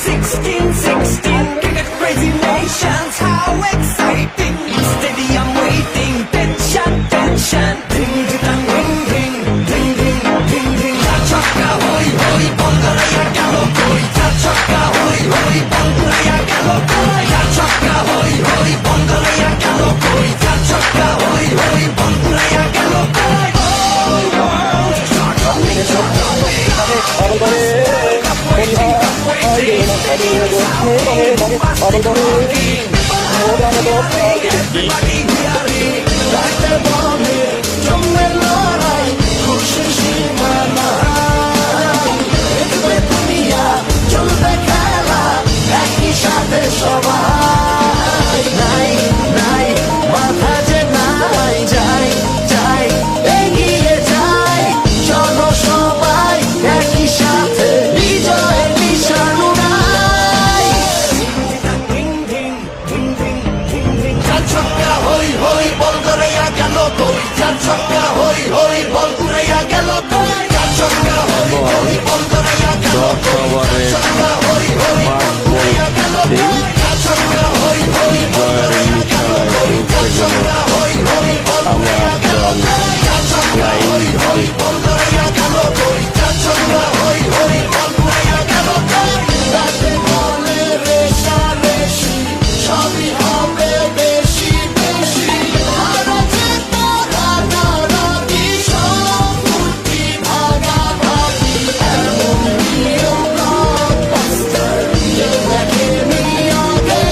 16, kick it crazy nations, how exciting. Stadium waiting, tension, tension. Ding, ding, ding, ding, ding, ding, ding, ding. Chaka, hoi, hoi, bongolaya, galo, koi. Chaka, hoi, hoi, bongolaya, galo, koi. Chaka, hoi, hoi, bongolaya, galo, koi. Chaka, hoi, hoi, bongolaya, galo, koi. Everybody yelling, like the bomb here, from the Lord, খুশি মানাই, দেখবে দুনিয়া, চলবে খেলা, একই সাথে সবাই, নাই, নাই, মাথা যে নাই, যাই, যাই, এগিয়ে যাই, চলো সবাই, একই সাথে, বিজয় নিশান উড়াই। Ding, ding, ding, ding, ding, ding, চার ছক্কা হই হই, বল করাইয়া গেল কই, চার ছক্কা হই হই, বল করাইয়া গেল কই, চার ছক্কা হই হই, বল করাইয়া গেল কই, চার ছক্কা হই হই, বল করাইয়া গেল কই, চার ছক্কা হই হই, বল করাইয়া গেল কই, চার ছক্কা হই হই, বল করাইয়া গেল কই, চার ছক্কা হই হই, বল করাইয়া গেল কই, চার ছক্কা হই হই, বল করাইয়া গেল কই। রাতে বলে রেশারেশি, সবই হবে বেশি বেশি, হারাতে তোরা নারাজি, সম্পত্তি ভাগাভাগি, এমন নিয়ম ব্লকবাস্টার, কেউ দেখেনি আগে,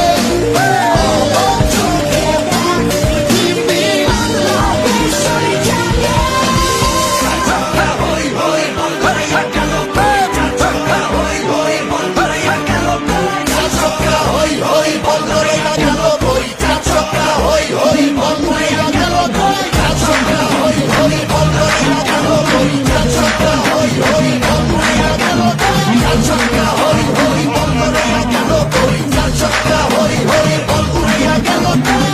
অবাক চোখে দেখ পৃথিবী, বাংলা বিশ্বই জানে। চার ছক্কা হই হই, বল করাইয়া গেল কই, চার ছক্কা হই হই, বল করাইয়া গেল কই, চার ছক্কা হই হই, বল করাইয়া গেল কই, চার ছক্কা হই হই, বল করাইয়া গেল কই, চার ছক্কা হই হই, বল করাইয়া গেল কই, চার ছক্কা হই হই, বল করাইয়া গেল কই, চার ছক্কা হই হই, বল করাইয়া গেল কই, চার ছক্কা হই হই, বল করাইয়া গেল কই।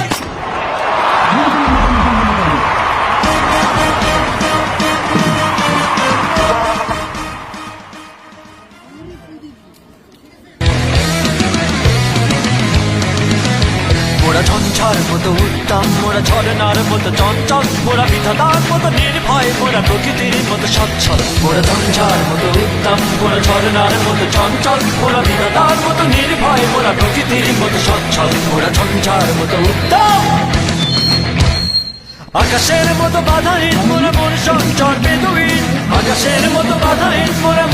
মোরা ঝঞ্ঝার মতো উত্তম, মোরা ঝরনার মতো চঞ্চল, মোরা বিধাতার মতো নির্ভয়, মোরা প্রকৃতির মতো সচ্ছল। মোরা ঝঞ্ঝার মতো উত্তম, মোরা ঝরনার মতো চঞ্চল, মোরা বিধাতার মতো নির্ভয়, মোরা প্রকৃতির মতো সচ্ছল। মোরা ঝঞ্ঝার মতো উত্তম, আকাশের মতো বাধাহীন, মোরা মন সঞ্চর বেদুইন, আকাশের মতো বাধাহীন, মোরা